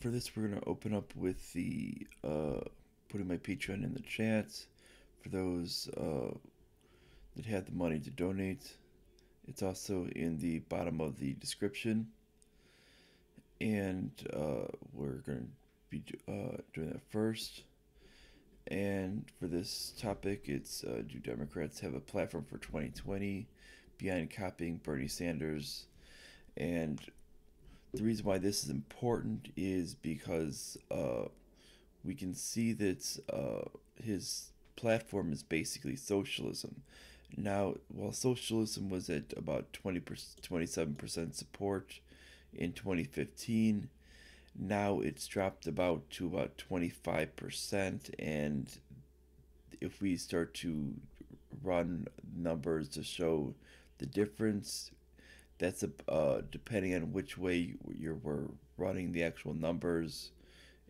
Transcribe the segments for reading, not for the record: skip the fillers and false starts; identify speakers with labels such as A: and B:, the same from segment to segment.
A: For this, we're going to open up with the putting my Patreon in the chat for those that have the money to donate. It's also in the bottom of the description, and we're going to be doing that first. And for this topic, it's do Democrats have a platform for 2020 beyond copying Bernie Sanders? And the reason why this is important is because we can see that his platform is basically socialism. Now, while socialism was at about 27% support in 2015, now it's dropped to about 25%, and if we start to run numbers to show the difference, that's depending on which way we're running the actual numbers.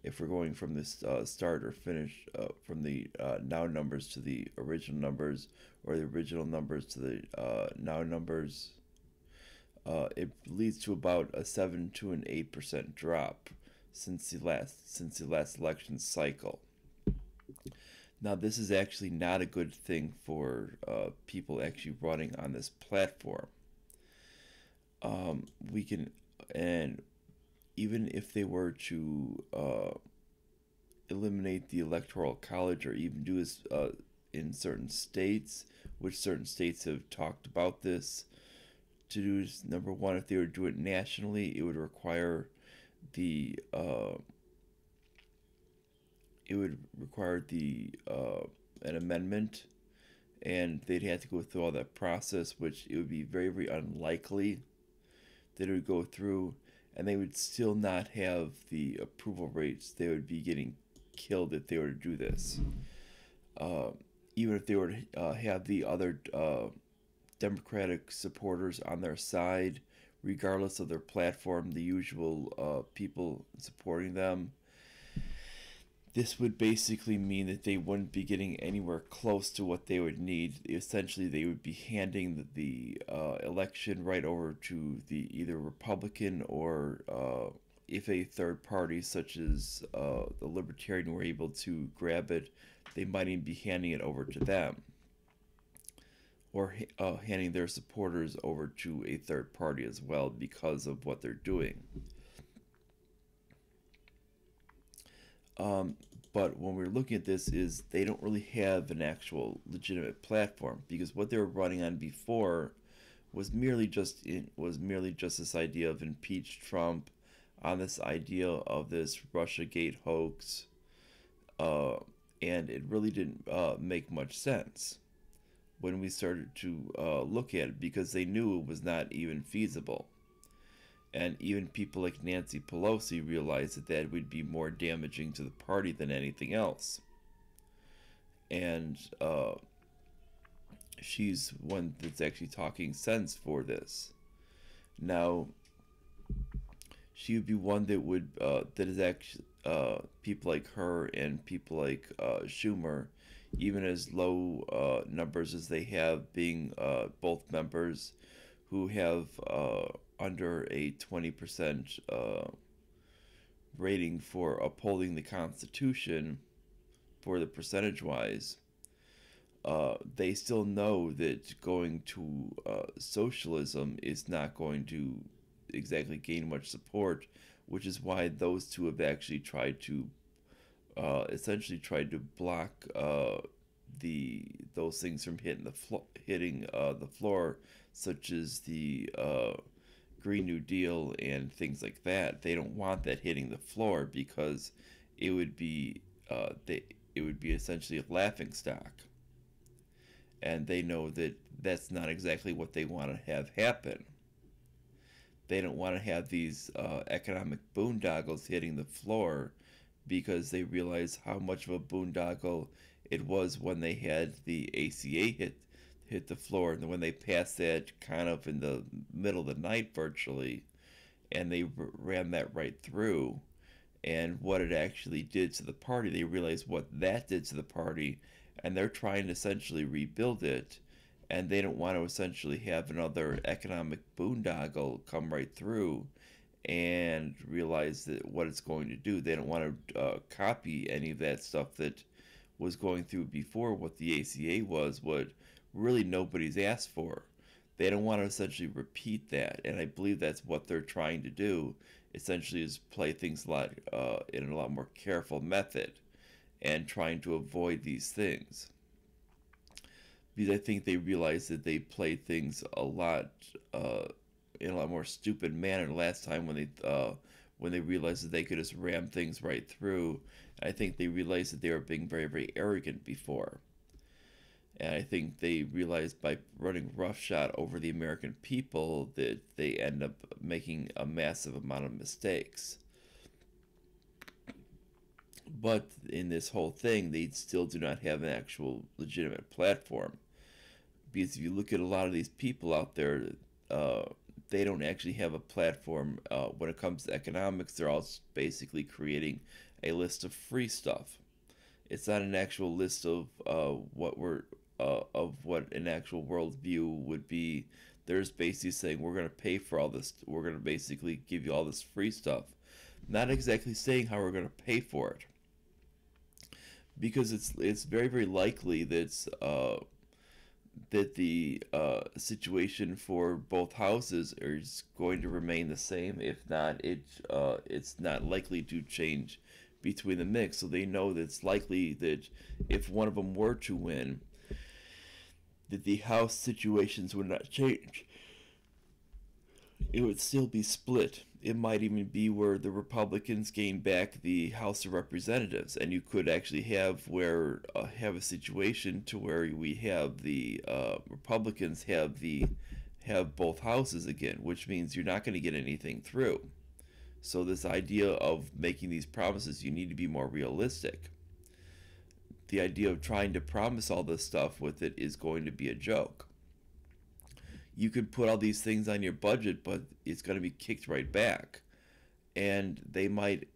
A: If we're going from this start or finish from the now numbers to the original numbers, or the original numbers to the now numbers, it leads to about a 7 to an 8% drop since the last election cycle. Now, this is actually not a good thing for people actually running on this platform. We can, and even if they were to eliminate the electoral college, or even do this in certain states, which certain states have talked about this, to do is, number one, if they were to do it nationally, it would require the an amendment, and they'd have to go through all that process, which it would be very, very unlikely that it would go through, and they would still not have the approval rates. They would be getting killed if they were to do this. Even if they were to have the other Democratic supporters on their side, regardless of their platform, the usual people supporting them, this would basically mean that they wouldn't be getting anywhere close to what they would need. Essentially, they would be handing the election right over to the either Republican, or if a third party such as the Libertarian were able to grab it, they might even be handing it over to them, or handing their supporters over to a third party as well, because of what they're doing. But when we're looking at this, is they don't really have an actual legitimate platform, because what they were running on before was merely just this idea of impeach Trump, on this idea of this Russiagate hoax, and it really didn't make much sense when we started to look at it, because they knew it was not even feasible. And even people like Nancy Pelosi realized that that would be more damaging to the party than anything else. And she's one that's actually talking sense for this. Now, she would be one that would that is actually people like her and people like Schumer, even as low numbers as they have, being both members who have under a 20% rating for upholding the Constitution, for the percentage-wise, they still know that going to socialism is not going to exactly gain much support, which is why those two have actually tried to essentially tried to block those things from hitting the floor, such as the Green New Deal and things like that. They don't want that hitting the floor, because it would be essentially a laughing stock, and they know that that's not exactly what they want to have happen. They don't want to have these economic boondoggles hitting the floor, because they realize how much of a boondoggle it was when they had the ACA hit the floor, and when they passed that kind of in the middle of the night virtually, and they ran that right through, and what it actually did to the party. They realized what that did to the party, and they're trying to essentially rebuild it, and they don't want to essentially have another economic boondoggle come right through and realize that what it's going to do. They don't want to copy any of that stuff that was going through before. What the ACA was what really nobody's asked for. They don't want to essentially repeat that, and I believe that's what they're trying to do. Essentially, is play things a lot in a lot more careful method, and trying to avoid these things. Because I think they realized that they played things a lot in a lot more stupid manner last time when they realized that they could just ram things right through. I think they realized that they were being very, very arrogant before. And I think they realized by running roughshod over the American people that they end up making a massive amount of mistakes. But in this whole thing, they still do not have an actual legitimate platform. Because if you look at a lot of these people out there, they don't actually have a platform when it comes to economics. They're all basically creating a list of free stuff. It's not an actual list of what an actual worldview would be. They're just basically saying we're going to pay for all this. We're going to basically give you all this free stuff. Not exactly saying how we're going to pay for it, because it's very, very likely that the situation for both houses is going to remain the same. If not, it's not likely to change between the mix. So they know that it's likely that if one of them were to win, that the House situations would not change. It would still be split. It might even be where the Republicans gain back the House of Representatives, and you could actually have a situation to where we have the Republicans have both houses again, which means you're not going to get anything through. So this idea of making these promises, you need to be more realistic. The idea of trying to promise all this stuff with it is going to be a joke. You could put all these things on your budget, but it's going to be kicked right back, and they might,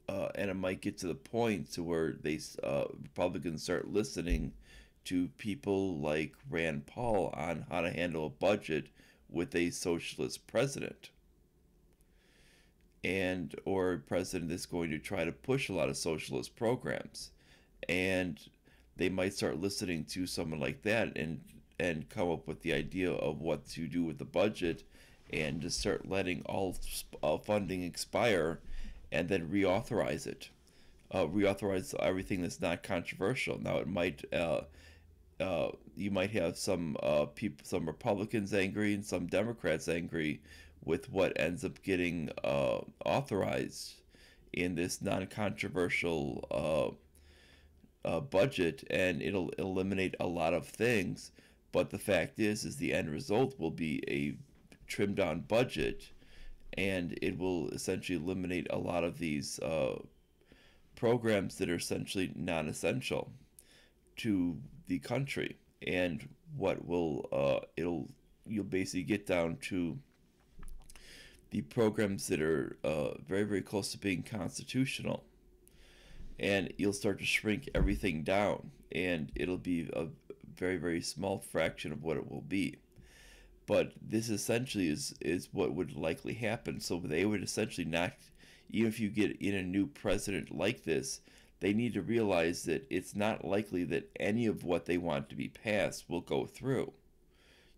A: and it might get to the point to where Republicans start listening to people like Rand Paul on how to handle a budget with a socialist president, and or a president that's going to try to push a lot of socialist programs, and they might start listening to someone like that and come up with the idea of what to do with the budget, and just start letting all funding expire, and then reauthorize it, reauthorize everything that's not controversial. Now it might you might have some people, some Republicans angry and some Democrats angry with what ends up getting authorized in this non-controversial budget, and it'll eliminate a lot of things. But the fact is the end result will be a trimmed down budget, and it will essentially eliminate a lot of these programs that are essentially non-essential to the country. And what will you'll basically get down to the programs that are very, very close to being constitutional, and you'll start to shrink everything down, and it'll be a very, very small fraction of what it will be. But this essentially is what would likely happen. So they would essentially not, even if you get in a new president like this, they need to realize that it's not likely that any of what they want to be passed will go through.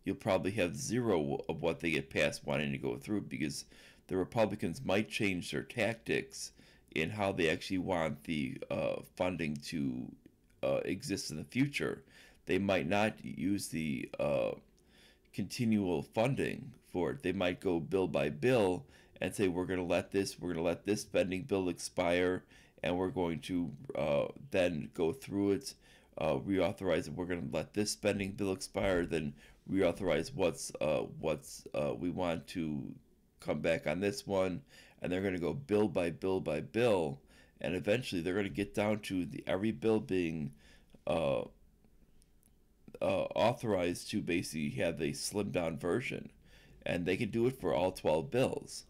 A: You'll probably have zero of what they get passed wanting to go through, because the Republicans might change their tactics in how they actually want the funding to exist in the future. They might not use the continual funding for it. They might go bill by bill and say we're going to let this spending bill expire, and we're going to then go through it, reauthorize it. We're going to let this spending bill expire, then reauthorize what's we want to come back on this one, and they're going to go bill by bill by bill, and eventually they're going to get down to every bill being authorized to basically have a slimmed down version, and they can do it for all 12 bills,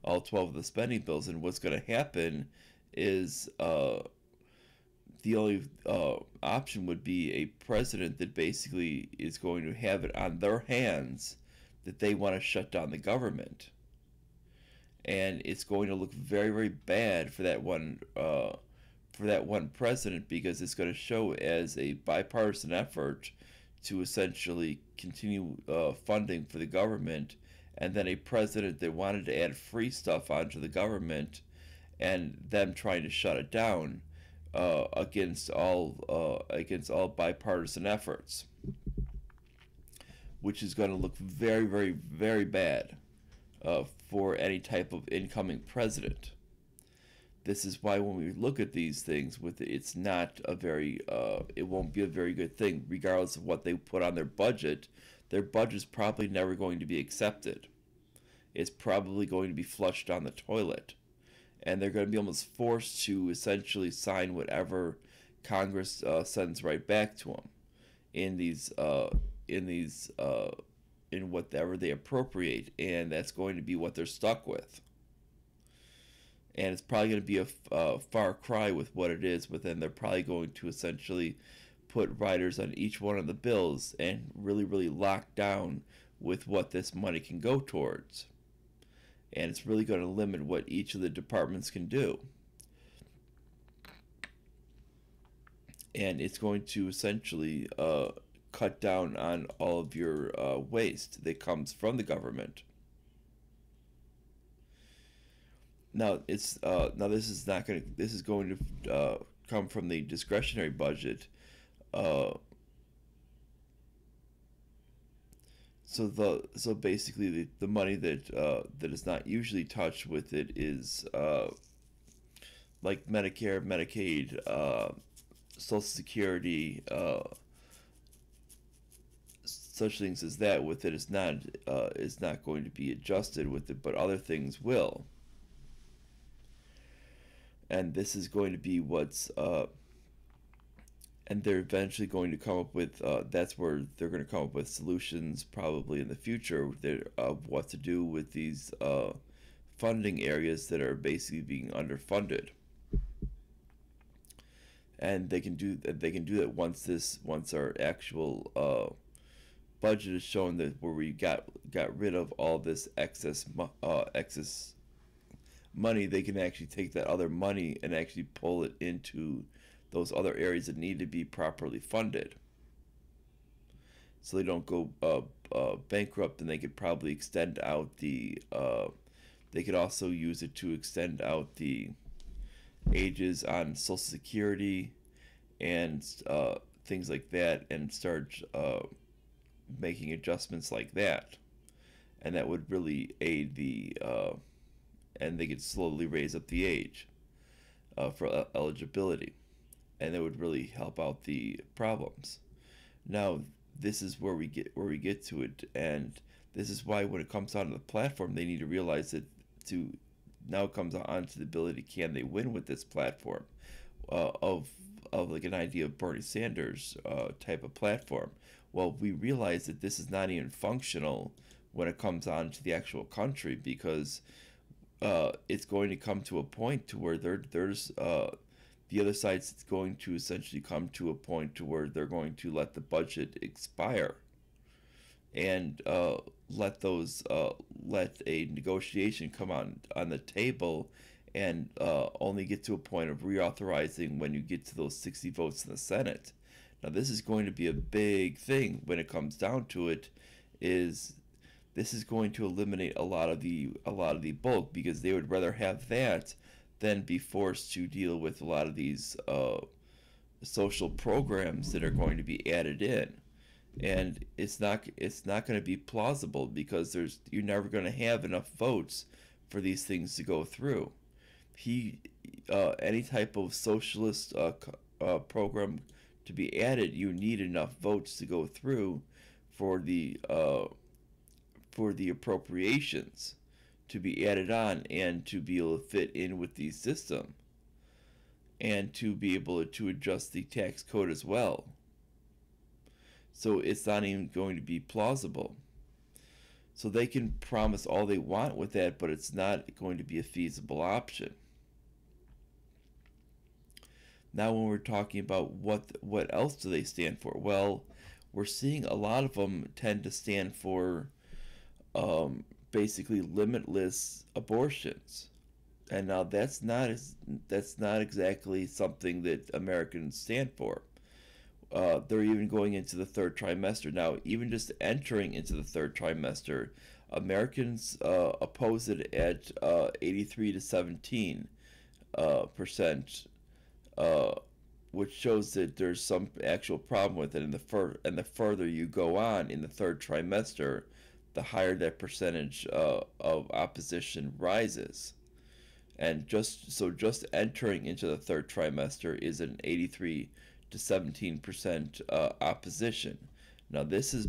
A: all 12 of the spending bills. And what's going to happen is the only option would be a president that basically is going to have it on their hands that they want to shut down the government. and it's going to look very, very bad for that one president, because it's going to show as a bipartisan effort to essentially continue funding for the government, and then a president that wanted to add free stuff onto the government, and them trying to shut it down against all bipartisan efforts, which is going to look very, very, very bad for any type of incoming president. This is why when we look at these things, it's not a very, it won't be a very good thing, regardless of what they put on their budget. Their budget's probably never going to be accepted. It's probably going to be flushed down the toilet, and they're going to be almost forced to essentially sign whatever Congress sends right back to them in in whatever they appropriate, and that's going to be what they're stuck with. And it's probably going to be a far cry with what it is, but then they're probably going to essentially put riders on each one of the bills and really, really lock down with what this money can go towards. And it's really going to limit what each of the departments can do. And it's going to essentially cut down on all of your waste that comes from the government. Now this is going to come from the discretionary budget. So basically the money that is not usually touched with it is like Medicare, Medicaid, Social Security, such things as that. With it is not going to be adjusted with it, but other things will. And this is going to be and they're eventually going to come up with, that's where they're going to come up with solutions probably in the future of what to do with these funding areas that are basically being underfunded. And they can do that once our actual budget is shown, that where we got rid of all this excess money, they can actually take that other money and actually pull it into those other areas that need to be properly funded, so they don't go bankrupt. And they could probably extend out they could also use it to extend out the ages on Social Security and things like that, and start making adjustments like that, and that would really aid and they could slowly raise up the age for eligibility, and that would really help out the problems. Now, this is where we get to it, and this is why when it comes onto the platform, they need to realize that now it comes on to the ability, can they win with this platform of like an idea of Bernie Sanders type of platform. Well, we realize that this is not even functional when it comes on to the actual country, because it's going to come to a point to where there's the other side's going to essentially come to a point to where they're going to let the budget expire, and let a negotiation come on the table, and only get to a point of reauthorizing when you get to those 60 votes in the Senate. Now, this is going to be a big thing when it comes down to it. This is going to eliminate a lot of the bulk, because they would rather have that than be forced to deal with a lot of these social programs that are going to be added in. And it's not going to be plausible, because you're never going to have enough votes for these things to go through. Any type of socialist program to be added, you need enough votes to go through for the appropriations to be added on, and to be able to fit in with the system, and to be able to adjust the tax code as well. So it's not even going to be plausible. So they can promise all they want with that, but it's not going to be a feasible option. Now, when we're talking about what else do they stand for? Well, we're seeing a lot of them tend to stand for basically limitless abortions. And now that's not exactly something that Americans stand for. They're even going into the third trimester now. Even just entering into the third trimester, Americans oppose it at 83 to 17 percent, uh, which shows that there's some actual problem with it. And the further you go on in the third trimester, the higher that percentage of opposition rises. And just entering into the third trimester is an 83 to 17% opposition. Now this is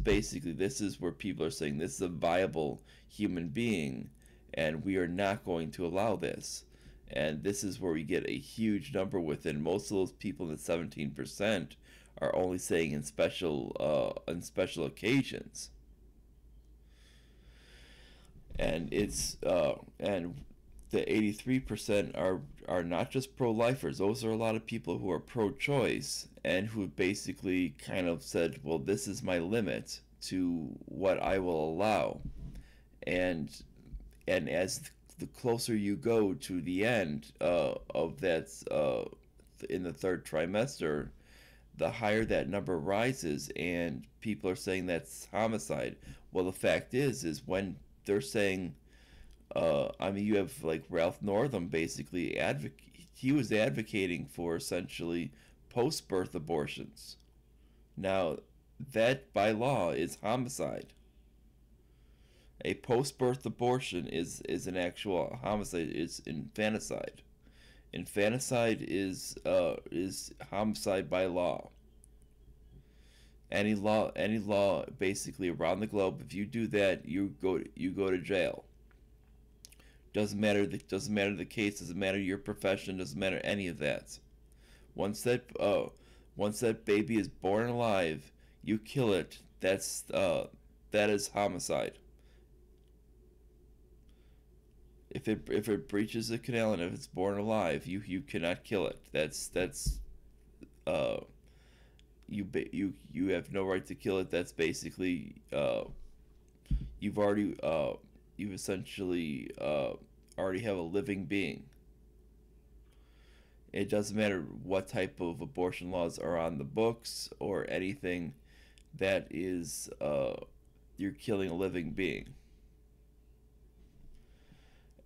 A: where people are saying this is a viable human being, and we are not going to allow this. And this is where we get a huge number within. Most of those people in the 17% are only saying in special occasions. And and the 83% are not just pro-lifers. Those are a lot of people who are pro-choice and who basically kind of said, well, this is my limit to what I will allow. And as the closer you go to the end of that in the third trimester, the higher that number rises, and people are saying that's homicide. Well, the fact is when they're saying, I mean, you have like Ralph Northam basically he was advocating for essentially post-birth abortions. Now, that by law is homicide. A post-birth abortion is an actual homicide. It's infanticide. Infanticide is homicide by law. Any law basically around the globe, if you do that, you go to jail. Doesn't matter the case, doesn't matter your profession, doesn't matter any of that. Once that baby is born alive, you kill it. That is homicide. If it breaches the canal and if it's born alive, you cannot kill it. You have no right to kill it. That's basically you've essentially already have a living being. It doesn't matter what type of abortion laws are on the books or anything. That is you're killing a living being.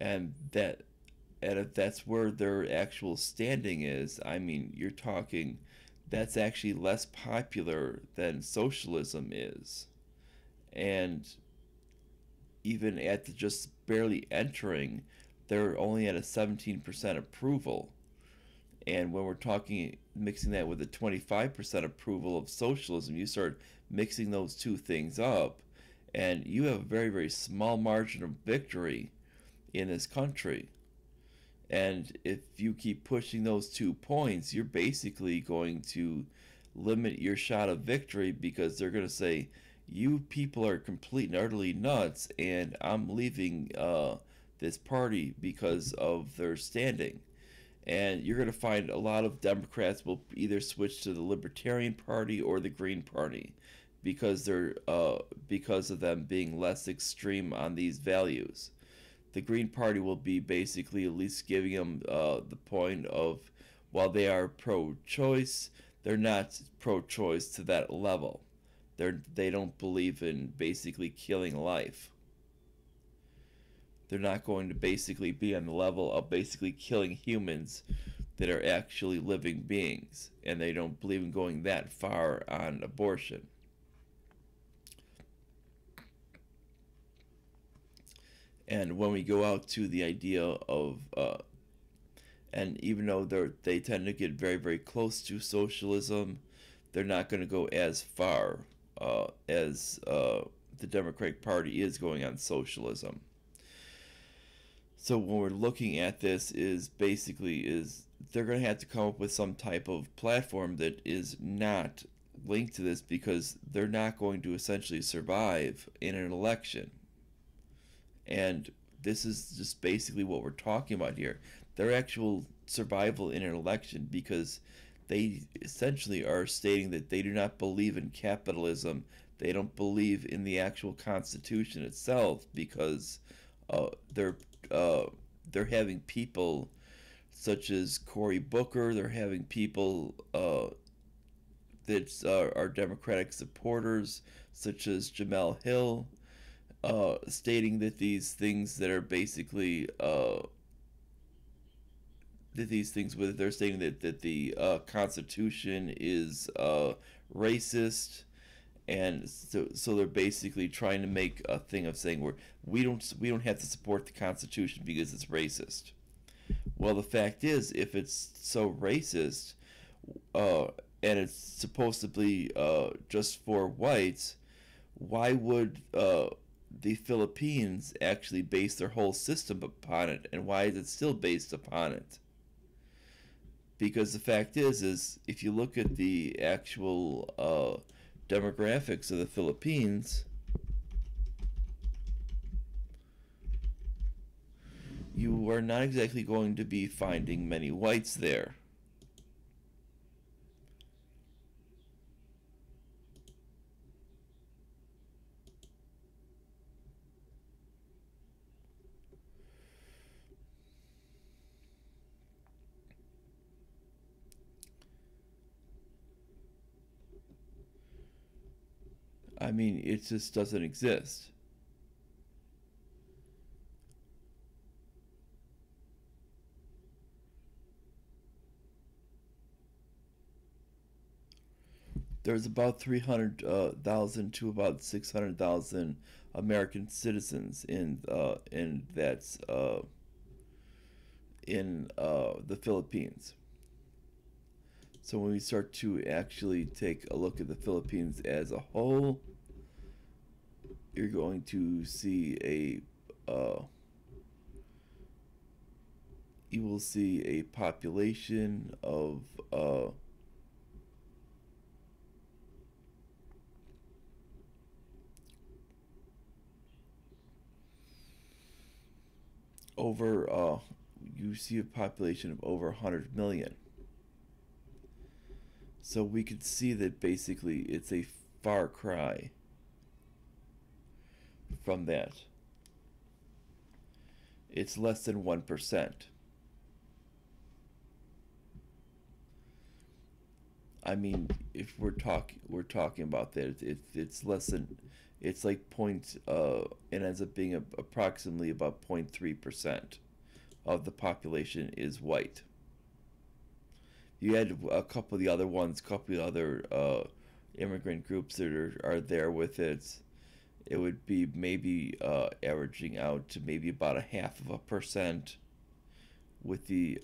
A: And if that's where their actual standing is, I mean, you're talking, that's actually less popular than socialism is. And even at just barely entering, they're only at a 17% approval. And when we're talking, mixing that with a 25% approval of socialism, you start mixing those two things up, and you have a very, very small margin of victory in this country. And if you keep pushing those 2 points, you're basically going to limit your shot of victory, because they're going to say, you people are complete and utterly nuts, and I'm leaving this party because of their standing. And you're going to find a lot of Democrats will either switch to the Libertarian Party or the Green Party, because of them being less extreme on these values. The Green Party will be basically at least giving them the point of, while they are pro-choice, they're not pro-choice to that level. They don't believe in basically killing life. They're not going to basically be on the level of basically killing humans that are actually living beings, and they don't believe in going that far on abortion. And when we go out to the idea of, and even though they tend to get very, very close to socialism, they're not going to go as far as the Democratic Party is going on socialism. So when we're looking at this, is they're going to have to come up with some type of platform that is not linked to this, because they're not going to essentially survive in an election. And this is just basically what we're talking about here. Their actual survival in an election, because they essentially are stating that they do not believe in capitalism They don't believe in the actual Constitution itself because uh, they're uh, they're having people such as Cory Booker. They're having people that are Democratic supporters, such as Jamel Hill, stating that these things that are basically that these things with they're stating that the Constitution is racist, and so they're basically trying to make a thing of saying we don't have to support the Constitution because it's racist. Well, the fact is, if it's so racist, uh, and it's supposed to be just for whites, why would the Philippines actually base their whole system upon it, and why is it still based upon it? Because the fact is if you look at the actual demographics of the Philippines, you are not exactly going to be finding many whites there. I mean, it just doesn't exist. There's about 300,000 to about 600,000 American citizens in that's in the Philippines. So when we start to actually take a look at the Philippines as a whole, you're going to see you will see a population of over you see a population of over 100 million. So we could see that basically it's a far cry from that. It's less than 1%. I mean, if we're talking about that, it's less than, it's like it ends up being approximately about 0.3% of the population is white. You had a couple of the other ones, a couple of the other immigrant groups that are there with it. It would be maybe averaging out to maybe about a half of a percent with the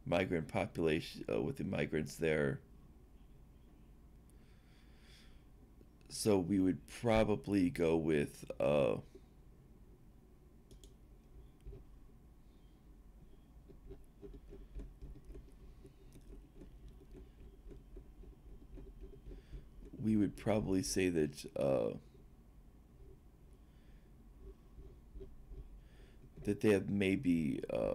A: migrant population with the migrants there. So we would probably go with we would probably say that they have maybe uh,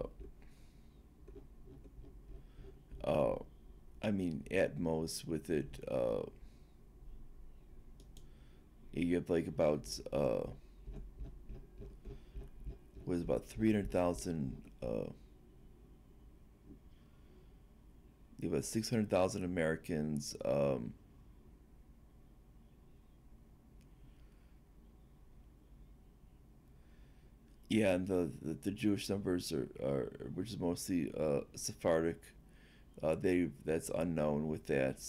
A: I mean at most with it you have like about was about 300,000 you have about 600,000 Americans. Yeah, and the Jewish numbers are which is mostly Sephardic. That's unknown with that.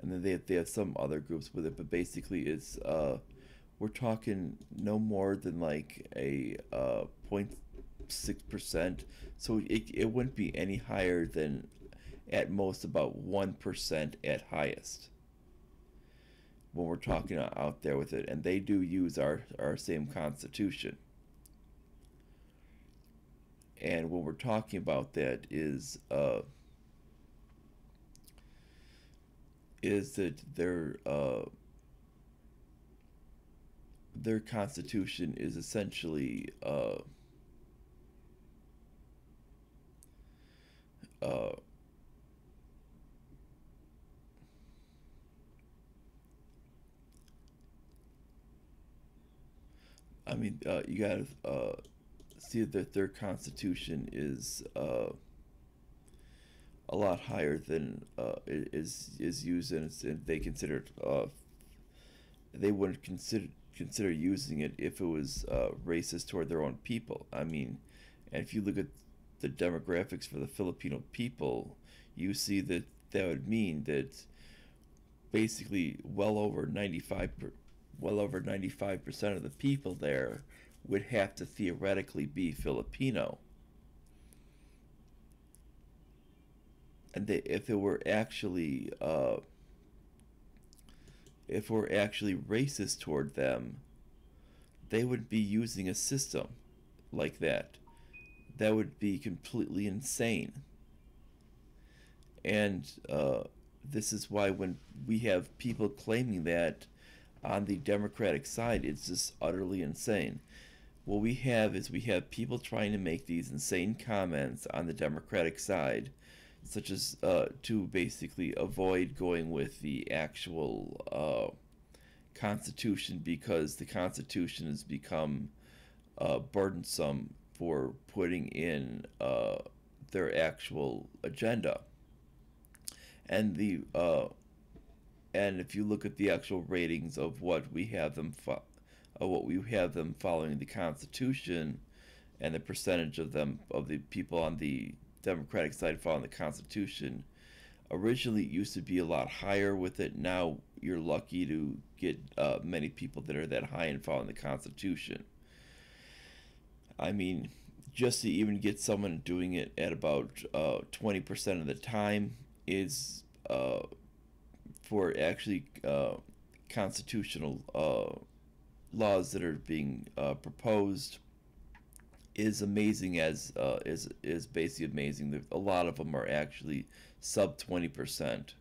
A: And then they have some other groups with it, but basically it's we're talking no more than like a 0.6%. So it wouldn't be any higher than at most about 1% at highest when we're talking out there with it, and they do use our same constitution. And when we're talking about that is that their constitution is essentially I mean, you gotta see that their constitution is a lot higher than is used, and they consider they wouldn't consider using it if it was racist toward their own people. I mean, and if you look at the demographics for the Filipino people, you see that that would mean that basically well over 95% of the people there would have to theoretically be Filipino. And if it were actually racist toward them, they would be using a system like that. That would be completely insane. And this is why when we have people claiming that on the Democratic side, it's just utterly insane. What we have people trying to make these insane comments on the Democratic side, such as to basically avoid going with the actual Constitution, because the Constitution has become burdensome for putting in their actual agenda. And and if you look at the actual ratings of what we have them following the Constitution, and the percentage of the people on the Democratic side following the Constitution, originally it used to be a lot higher with it. Now you're lucky to get many people that are that high and following the Constitution. I mean, just to even get someone doing it at about 20% of the time is for actually constitutional laws that are being proposed is amazing, as is basically amazing. A lot of them are actually sub 20%.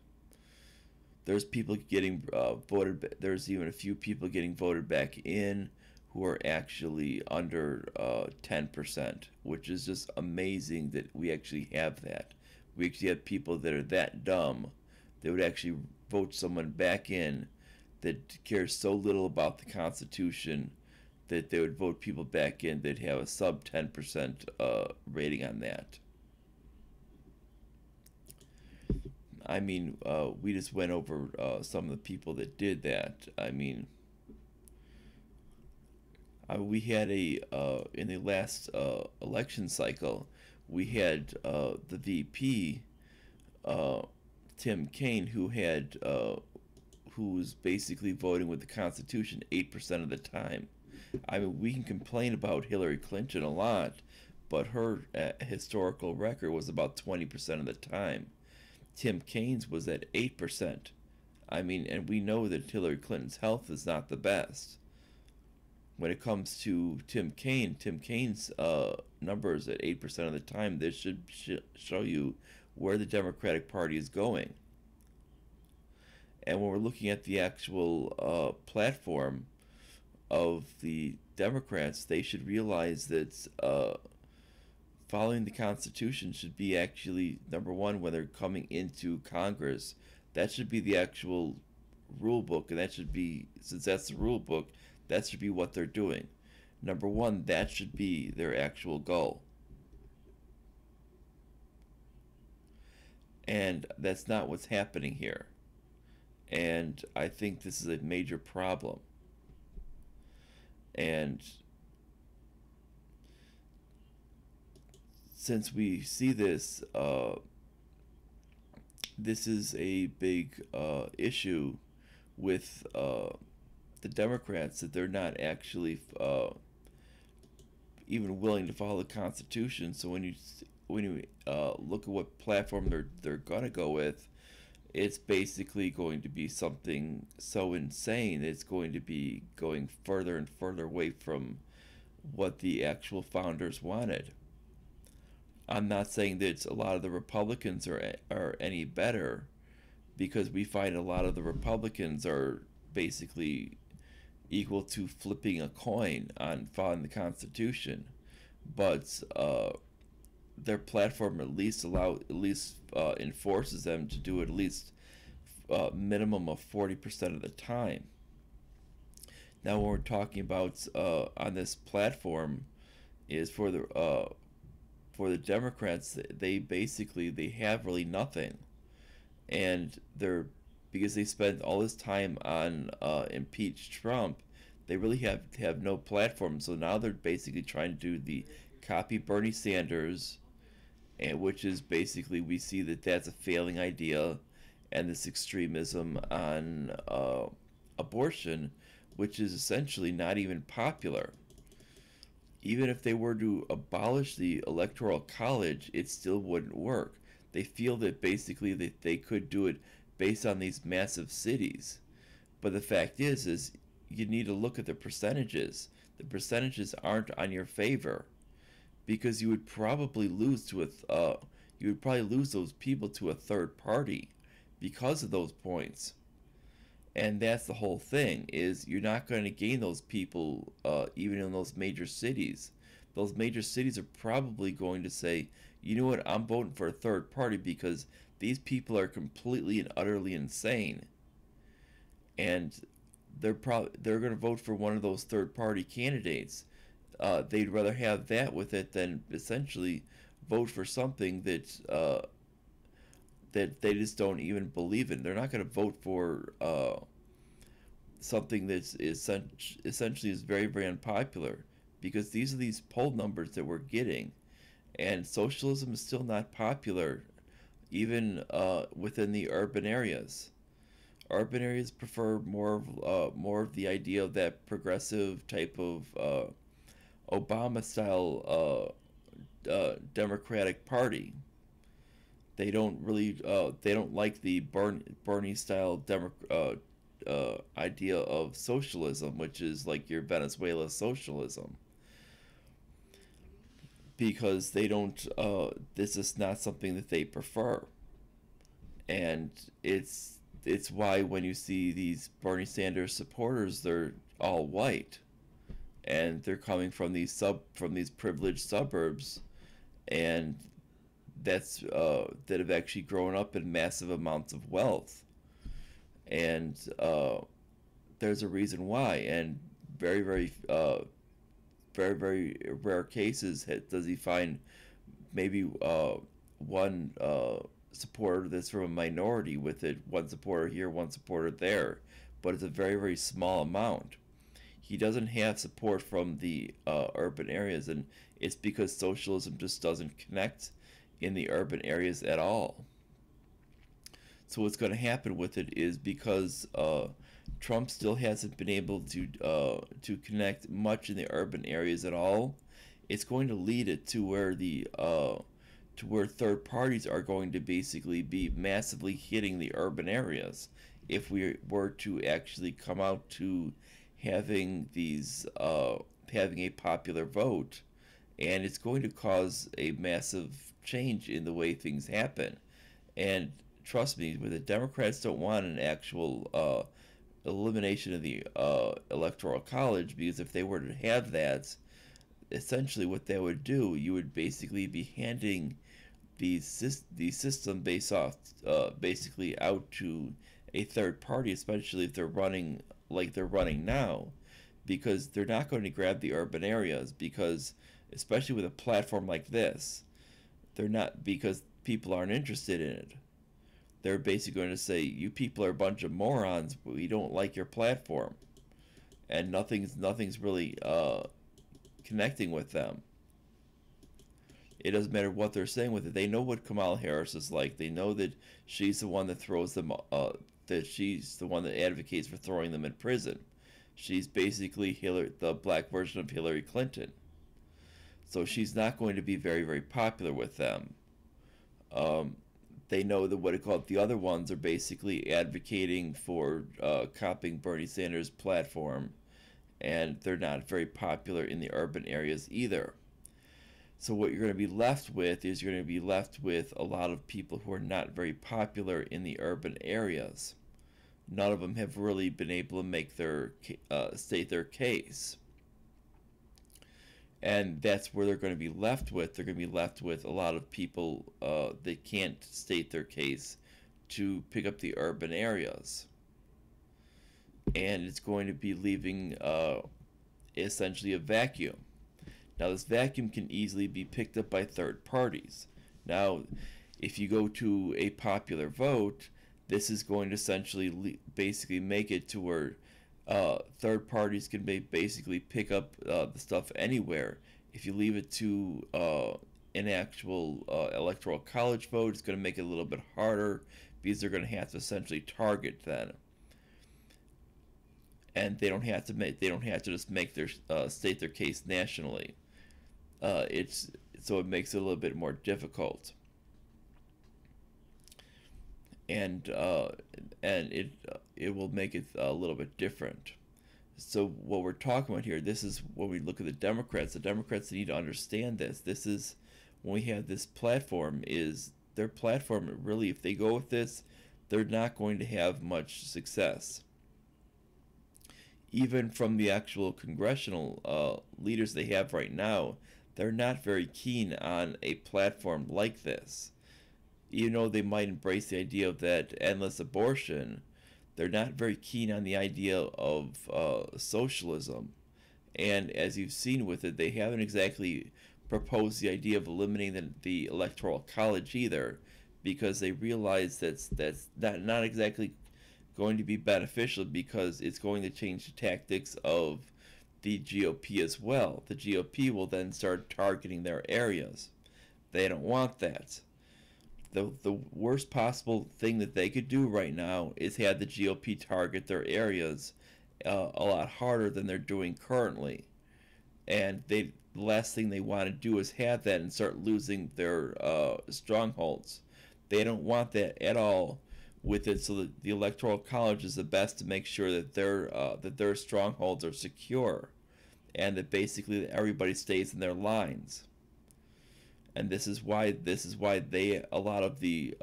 A: There's people getting voted. There's even a few people getting voted back in who are actually under 10%, which is just amazing that we actually have that. We actually have people that are that dumb that would actually vote someone back in that cares so little about the Constitution that they would vote people back in that have a sub 10% rating on that. I mean, we just went over some of the people that did that. I mean, we had in the last election cycle, we had the VP, Tim Kaine, who was basically voting with the Constitution 8% of the time. I mean, we can complain about Hillary Clinton a lot, but her historical record was about 20% of the time. Tim Kaine's was at 8%. I mean, and we know that Hillary Clinton's health is not the best. When it comes to Tim Kaine's numbers at 8% of the time, this should show you where the Democratic Party is going. And when we're looking at the actual platform of the Democrats, they should realize that following the Constitution should be actually number one when they're coming into Congress. That should be the actual rule book, and that should be, since that's the rule book, that should be what they're doing. Number one, that should be their actual goal. And that's not what's happening here. And I think this is a major problem. And since we see this, this is a big issue with the Democrats, that they're not actually even willing to follow the Constitution. So when you look at what platform they're gonna go with, it's basically going to be something so insane. It's going to be going further and further away from what the actual founders wanted. I'm not saying that a lot of the Republicans are any better, because we find a lot of the Republicans are basically equal to flipping a coin on following the Constitution, but their platform at least enforces them to do it at least minimum of 40% of the time. Now, when we're talking about on this platform, is for the Democrats. They basically they have really nothing, and they're because they spent all this time on impeach Trump. They really have no platform. So now they're basically trying to do the copy Bernie Sanders, and which is basically we see that that's a failing idea, and this extremism on abortion, which is essentially not even popular. Even if they were to abolish the electoral college, it still wouldn't work. They feel that basically that they could do it based on these massive cities. But the fact is you need to look at the percentages. The percentages aren't on your favor because you would probably lose those people to a third party because of those points. And that's the whole thing is you're not going to gain those people even in those major cities. Those major cities are probably going to say, you know what, I'm voting for a third party because these people are completely and utterly insane, and they're going to vote for one of those third party candidates. They'd rather have that with it than essentially vote for something that they just don't even believe in. They're not going to vote for something that's essentially is very, very unpopular because these are these poll numbers that we're getting, and socialism is still not popular even within the urban areas. Urban areas prefer more of the idea of that progressive type of Obama style Democratic Party. They don't like the Bernie style idea of socialism, which is like your Venezuela socialism, because they don't. This is not something that they prefer, and it's why when you see these Bernie Sanders supporters, they're all white, and they're coming from these privileged suburbs, and that have actually grown up in massive amounts of wealth, and there's a reason why. And very very rare cases does he find maybe one supporter that's from a minority with it, one supporter here, one supporter there, but it's a very very small amount. He doesn't have support from the urban areas, and it's because socialism just doesn't connect in the urban areas at all. So what's going to happen with it is because Trump still hasn't been able to connect much in the urban areas at all. It's going to lead it to where to where third parties are going to basically be massively hitting the urban areas if we were to actually come out to having these having a popular vote, and it's going to cause a massive change in the way things happen. And trust me, the Democrats don't want an actual elimination of the electoral college, because if they were to have that, essentially what they would do, you would basically be handing the system based off basically out to a third party, especially if they're running like they're running now, because they're not going to grab the urban areas, because especially with a platform like this, they're not, because people aren't interested in it. They're basically going to say, you people are a bunch of morons, we don't like your platform, and nothing's really connecting with them. It doesn't matter what they're saying with it. They know what Kamala Harris is like. They know that she's the one that throws them that she's the one that advocates for throwing them in prison. She's basically the black version of Hillary Clinton. So she's not going to be very, very popular with them. They know that what it called the other ones are basically advocating for copying Bernie Sanders' platform, and they're not very popular in the urban areas either. So what you're going to be left with is you're going to be left with a lot of people who are not very popular in the urban areas. None of them have really been able to make their state their case, and that's where they're going to be left with. They're going to be left with a lot of people that can't state their case to pick up the urban areas. and it's going to be leaving essentially a vacuum. Now, this vacuum can easily be picked up by third parties. Now, if you go to a popular vote, this is going to essentially basically make it to where third parties can basically pick up the stuff anywhere. If you leave it to an actual electoral college vote, it's going to make it a little bit harder because they're going to have to essentially target that, and they don't have to just make their state their case nationally. It's so it makes it a little bit more difficult, and it will make it a little bit different. So what we're talking about here, this is when we look at the Democrats. The Democrats need to understand this. This is when we have this platform, is their platform really, if they go with this, they're not going to have much success. Even from the actual congressional leaders they have right now, they're not very keen on a platform like this. Even though they might embrace the idea of that endless abortion, they're not very keen on the idea of socialism. And as you've seen with it, they haven't exactly proposed the idea of eliminating the electoral college either, because they realize that's not exactly going to be beneficial, because it's going to change the tactics of the GOP as well. The GOP will then start targeting their areas. They don't want that. The worst possible thing that they could do right now is have the GOP target their areas a lot harder than they're doing currently. And the last thing they want to do is have that and start losing their strongholds. They don't want that at all with it. So the electoral college is the best to make sure that their strongholds are secure, and that basically everybody stays in their lines. And this is why they, a lot of the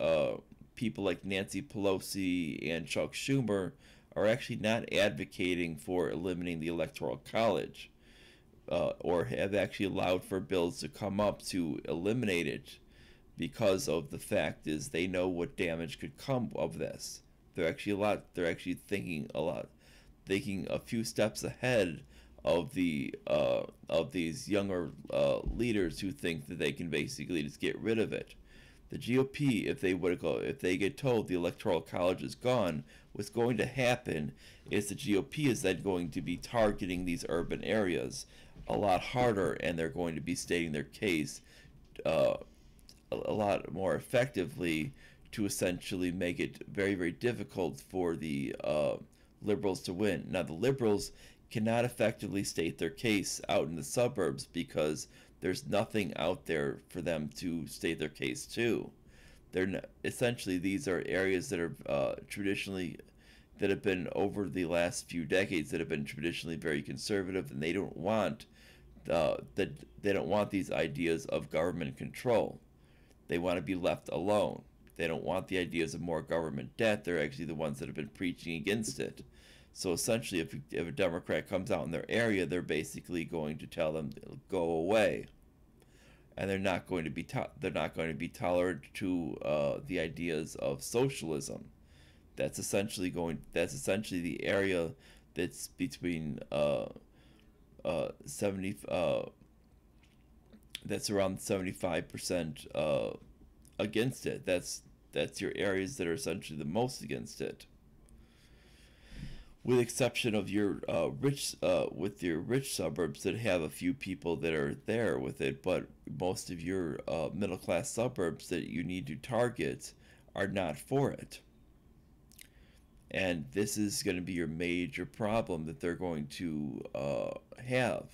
A: people like Nancy Pelosi and Chuck Schumer, are actually not advocating for eliminating the electoral college, or have actually allowed for bills to come up to eliminate it, because of the fact is they know what damage could come of this. They're actually thinking a few steps ahead of these younger leaders who think that they can basically just get rid of it. The GOP, if they get told the electoral college is gone, what's going to happen is the GOP is then going to be targeting these urban areas a lot harder, and they're going to be stating their case a lot more effectively, to essentially make it very, very difficult for the liberals to win. Now, the liberals cannot effectively state their case out in the suburbs, because there's nothing out there for them to state their case to. Essentially, these are areas that are traditionally, that have been over the last few decades, that have been traditionally very conservative, and they don't want these ideas of government control. They want to be left alone. They don't want the ideas of more government debt. They're actually the ones that have been preaching against it. So essentially, if a Democrat comes out in their area, they're basically going to tell them go away, and they're not going to be tolerant to the ideas of socialism. That's essentially the area that's between 70. That's around 75% against it. That's your areas that are essentially the most against it, with exception of your rich suburbs that have a few people that are there with it. But most of your middle class suburbs that you need to target are not for it. And this is going to be your major problem that they're going to have.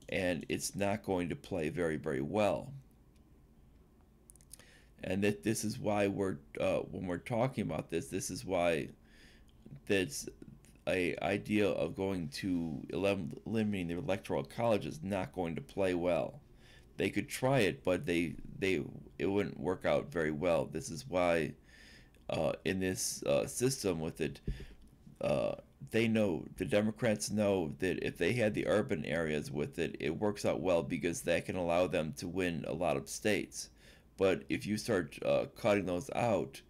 A: And it's not going to play very, very well. And this is why when we're talking about this is why that's a idea of going to eliminating the electoral college is not going to play well. They could try it, but it wouldn't work out very well. This is why in this system with it, the Democrats know that if they had the urban areas with it, it works out well, because that can allow them to win a lot of states. But if you start cutting those out,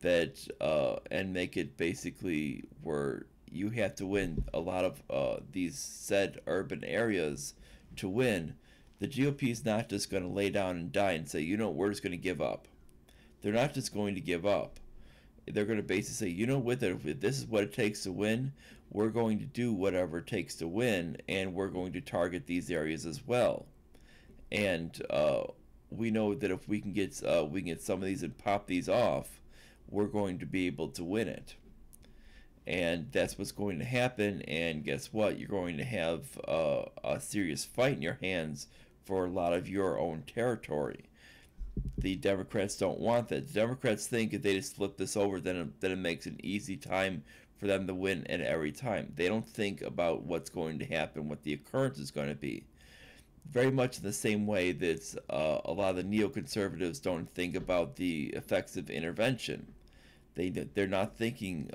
A: and make it basically where you have to win a lot of these said urban areas to win, the GOP is not just going to lay down and die and say, you know, we're just going to give up. They're not just going to give up. They're going to basically say, you know what, if this is what it takes to win, we're going to do whatever it takes to win, and we're going to target these areas as well. And we know that if we can get some of these and pop these off, we're going to be able to win it. And that's what's going to happen. And guess what? You're going to have a serious fight in your hands for a lot of your own territory. The Democrats don't want that. The Democrats think if they just flip this over, then it makes an easy time for them to win at every time. They don't think about what's going to happen, what the occurrence is going to be. Very much in the same way that a lot of the neoconservatives don't think about the effects of intervention. They're not thinking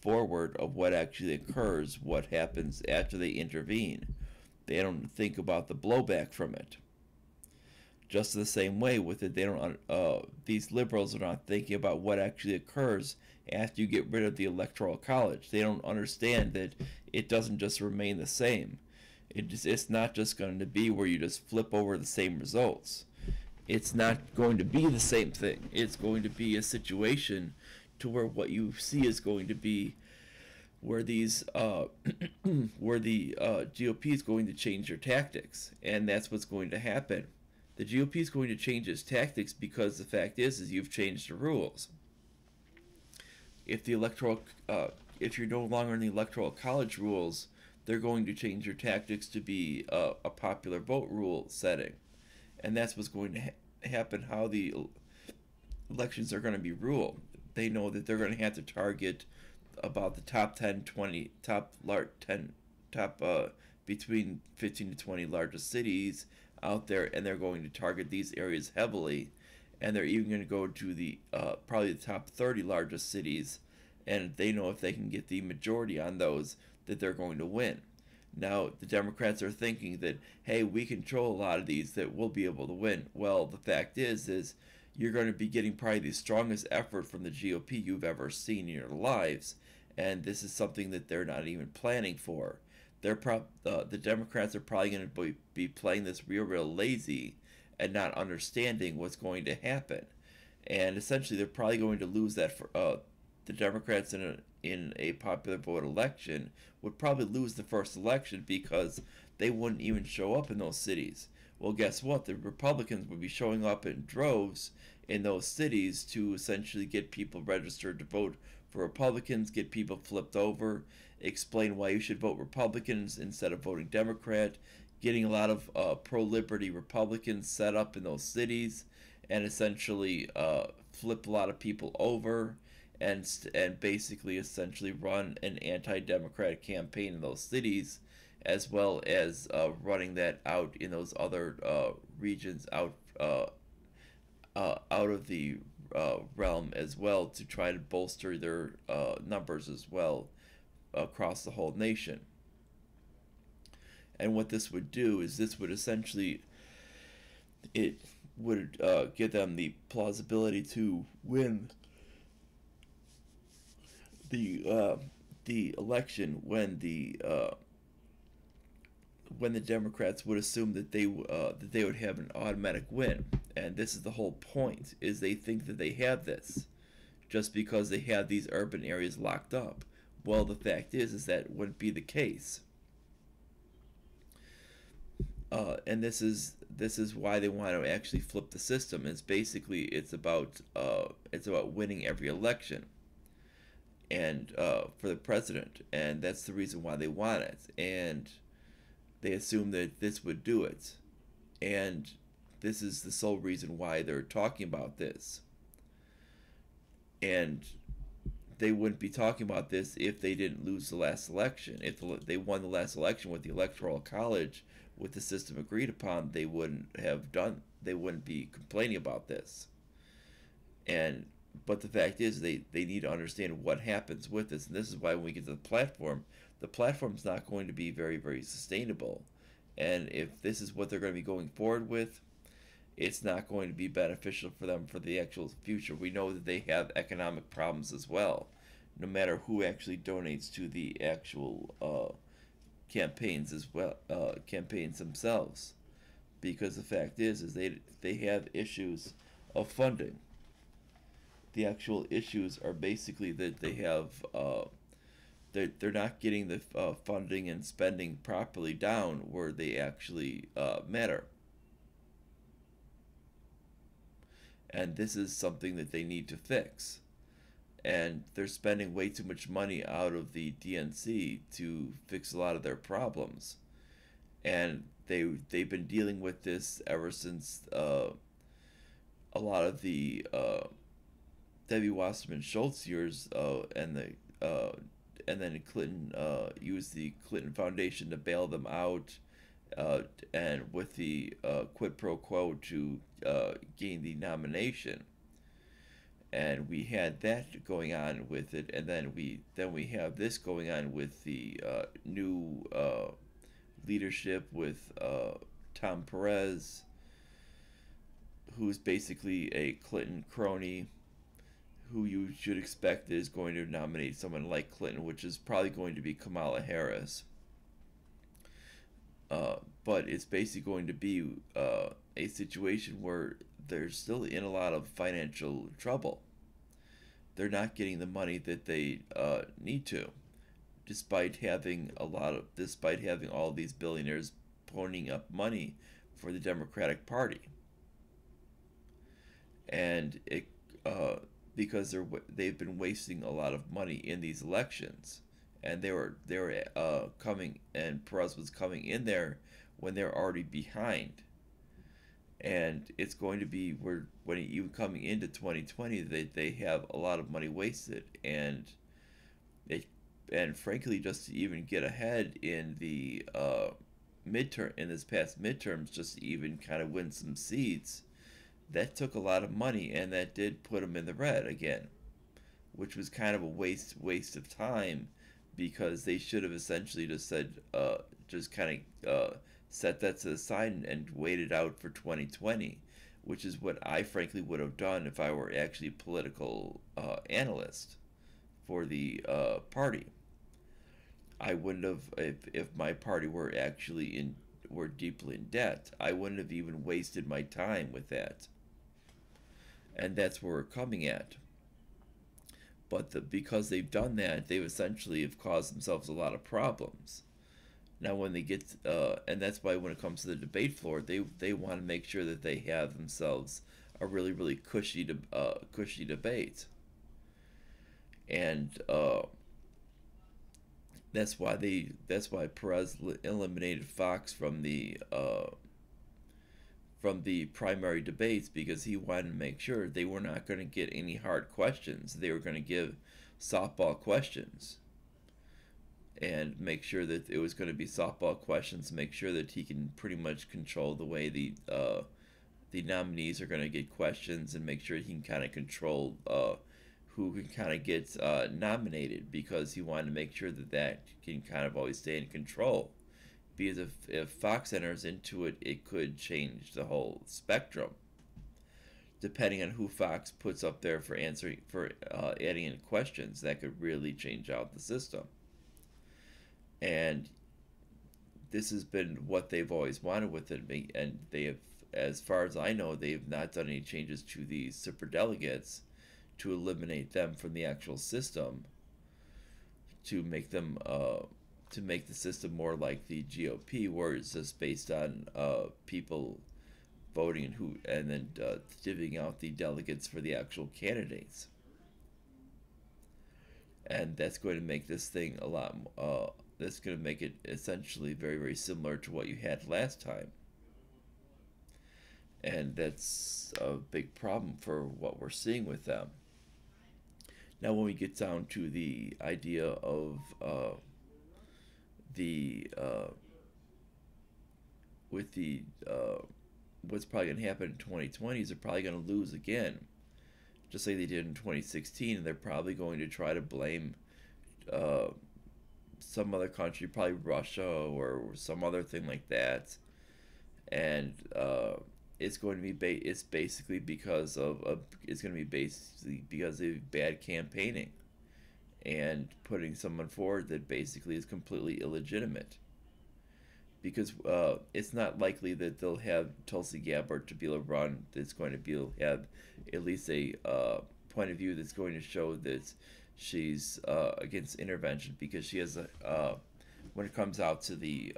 A: forward of what actually occurs, what happens after they intervene. They don't think about the blowback from it. Just the same way with it, they don't. These liberals are not thinking about what actually occurs after you get rid of the electoral college. They don't understand that it doesn't just remain the same. It's not just going to be where you just flip over the same results. It's not going to be the same thing. It's going to be a situation to where what you see is going to be where these where the GOP is going to change their tactics, and that's what's going to happen. The GOP is going to change its tactics because the fact is you've changed the rules. If the if you're no longer in the electoral college rules, they're going to change your tactics to be a popular vote rule setting, and that's what's going to happen. How the elections are going to be ruled. They know that they're going to have to target about the top 10, 20, between 15 to 20 largest cities out there, and they're going to target these areas heavily, and they're even going to go to the probably the top 30 largest cities, and they know if they can get the majority on those, that they're going to win. Now, the Democrats are thinking that, hey, we control a lot of these, that we'll be able to win. Well, the fact is you're going to be getting probably the strongest effort from the GOP you've ever seen in your lives, and this is something that they're not even planning for. The Democrats are probably going to be playing this real lazy and not understanding what's going to happen, and essentially they're probably going to lose that. The Democrats in a popular vote election would probably lose the first election because they wouldn't even show up in those cities. Well, guess what? The Republicans would be showing up in droves in those cities to essentially get people registered to vote for Republicans, get people flipped over, explain why you should vote Republicans instead of voting Democrat, getting a lot of pro-liberty Republicans set up in those cities, and essentially flip a lot of people over, and basically essentially run an anti-democratic campaign in those cities, as well as running that out in those other regions out of the realm as well, to try to bolster their numbers as well across the whole nation. And what this would do is this would essentially, it would give them the plausibility to win the election when the Democrats would assume that they would have an automatic win. And this is the whole point, is they think that they have this just because they have these urban areas locked up. Well, the fact is that wouldn't be the case. And this is why they want to actually flip the system. It's basically it's about winning every election, and for the president, and that's the reason why they want it. And they assume that this would do it, and this is the sole reason why they're talking about this. And they wouldn't be talking about this if they didn't lose the last election. If they won the last election with the electoral college, with the system agreed upon, they wouldn't be complaining about this. But the fact is they need to understand what happens with this, and this is why when we get to the platform's not going to be very, very sustainable. And if this is what they're going to be going forward with, it's not going to be beneficial for them for the actual future. We know that they have economic problems as well. no matter who actually donates to the actual campaigns as well, campaigns themselves, because the fact is they have issues of funding. The actual issues are basically that they have they're not getting the funding and spending properly down where they actually matter. And this is something that they need to fix. And they're spending way too much money out of the DNC to fix a lot of their problems. And they've been dealing with this ever since a lot of the Debbie Wasserman Schultz years, and then Clinton used the Clinton Foundation to bail them out, and with the quid pro quo to gain the nomination. And we had that going on with it, and then we have this going on with the new leadership with Tom Perez, who's basically a Clinton crony, who you should expect is going to nominate someone like Clinton, which is probably going to be Kamala Harris. But it's basically going to be a situation where they're still in a lot of financial trouble. They're not getting the money that they need to, despite having all these billionaires ponying up money for the Democratic Party, and it because they've been wasting a lot of money in these elections, and they were coming, and Perez was coming in there when they're already behind. And it's going to be where when even coming into 2020 they have a lot of money wasted, and frankly, just to even get ahead in the midterm in this past midterms, just to even kind of win some seats, that took a lot of money, and that did put them in the red again, which was kind of a waste of time, because they should have essentially just said just kind of set that to the side and waited out for 2020, which is what I frankly would have done if I were actually a political analyst for the party. I wouldn't have, if my party were deeply in debt, I wouldn't have even wasted my time with that. And that's where we're coming at. But because they've done that, they've essentially have caused themselves a lot of problems. Now, when they get, and that's why when it comes to the debate floor, they want to make sure that they have themselves a really really cushy debate, and that's why Perez eliminated Fox from the primary debates, because he wanted to make sure they were not going to get any hard questions. They were going to give softball questions, and make sure that it was going to be softball questions. Make sure that he can pretty much control the way the nominees are going to get questions, and make sure he can kind of control who can kind of get nominated, because he wanted to make sure that can kind of always stay in control. Because if Fox enters into it, it could change the whole spectrum, depending on who Fox puts up there for adding in questions. That could really change out the system. And this has been what they've always wanted with it, and they have, as far as I know, they have not done any changes to the superdelegates to eliminate them from the actual system, to make them to make the system more like the GOP, where it's just based on people voting and then divvying out the delegates for the actual candidates. And that's going to make this thing a lot. That's going to make it essentially very very similar to what you had last time. And that's a big problem for what we're seeing with them. Now, when we get down to the idea of the with the what's probably going to happen in 2020 is they're probably going to lose again, just like they did in 2016, and they're probably going to try to blame some other country, probably Russia or some other thing like that, and it's going to be it's basically because of it's going to be basically because of bad campaigning, and putting someone forward that basically is completely illegitimate. Because it's not likely that they'll have Tulsi Gabbard to be able to run that's going to be have at least a point of view that's going to show that she's against intervention, because she has a when it comes out to the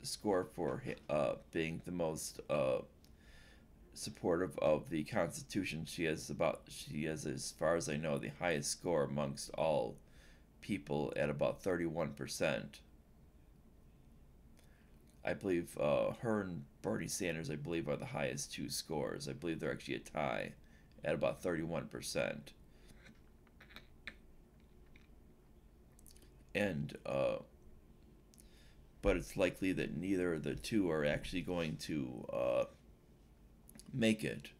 A: score for being the most supportive of the Constitution, she has, as far as I know, the highest score amongst all people at about 31%. I believe her and Bernie Sanders, I believe, are the highest two scores. I believe they're actually a tie at about 31%. And but it's likely that neither of the two are actually going to make it.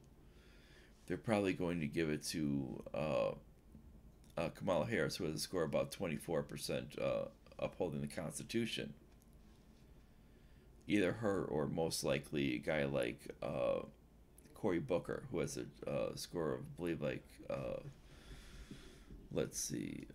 A: They're probably going to give it to Kamala Harris, who has a score of about 24% upholding the Constitution. Either her or most likely a guy like Cory Booker, who has a score of, I believe, like, let's see,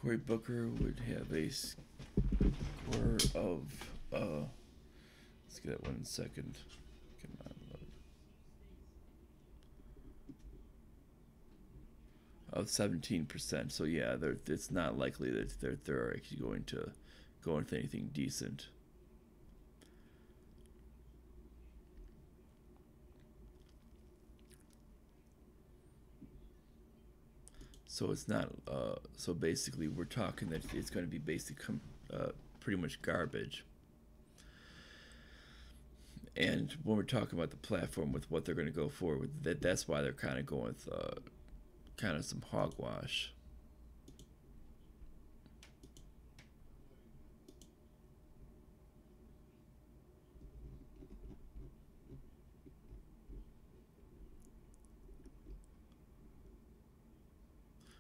A: Cory Booker would have a score of, let's get that 1 second. Come on, load. Of 17%. So yeah, it's not likely that they're actually going to go into anything decent. So it's not. So basically, we're talking that it's going to be pretty much garbage. And when we're talking about the platform with what they're going to go forward with, that's why they're kind of going with kind of some hogwash.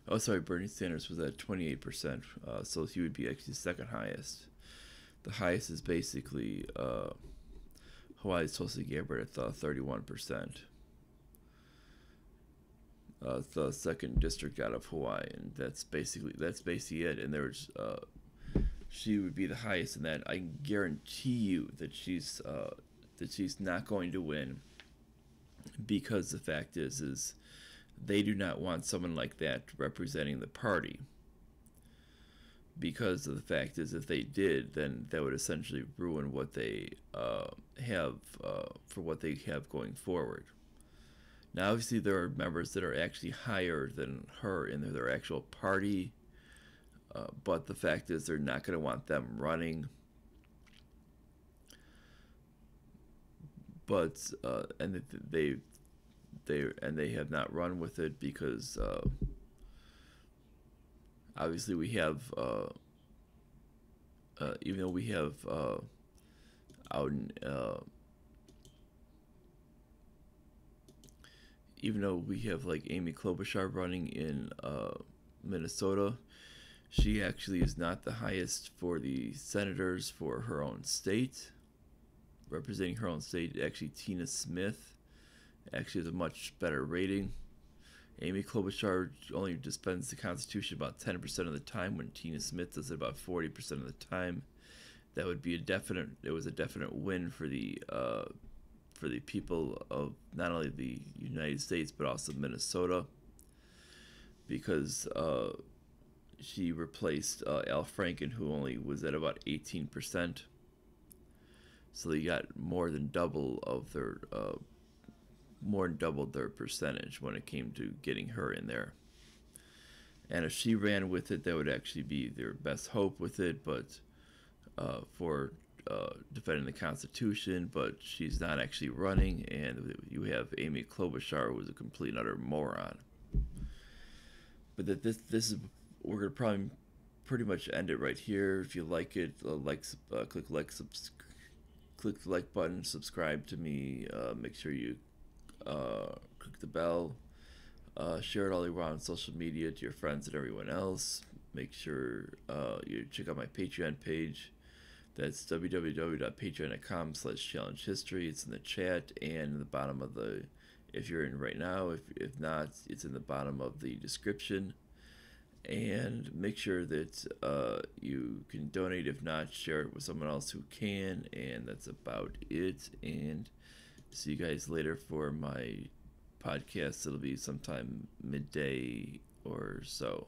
A: Oh, sorry, Bernie Sanders was at 28%, so he would be actually second highest. The highest is basically Hawaii's Tulsi Gabbard at 31%. The second district out of Hawaii, and that's basically it. And she would be the highest in that. I can guarantee you that she's not going to win, because the fact is they do not want someone like that representing the party. Because of the fact is, if they did, then that would essentially ruin what they have for what they have going forward. Now, obviously, there are members that are actually higher than her in their actual party, but the fact is, they're not going to want them running. But and they have not run with it because obviously we have even though we have out in even though we have like Amy Klobuchar running in Minnesota, she actually is not the highest for the senators for her own state. Representing her own state, actually Tina Smith actually has a much better rating. Amy Klobuchar only defends the Constitution about 10% of the time, when Tina Smith does it about 40% of the time. That would be it was a definite win for the people of not only the United States but also Minnesota, because she replaced Al Franken, who only was at about 18%. So they got more than doubled their percentage when it came to getting her in there. And if she ran with it, that would actually be their best hope with it. But for defending the Constitution, but she's not actually running. And you have Amy Klobuchar, who is a complete and utter moron. But that this is, we're gonna probably pretty much end it right here. If you like it, click the like button, subscribe to me, make sure you click the bell, share it all around social media to your friends and everyone else. Make sure you check out my Patreon page. That's www.patreon.com/challengehistory. It's in the chat and in the bottom of the, if you're in right now. If not, it's in the bottom of the description. And make sure that you can donate. If not, share it with someone else who can. And that's about it. And see you guys later for my podcast. It'll be sometime midday or so.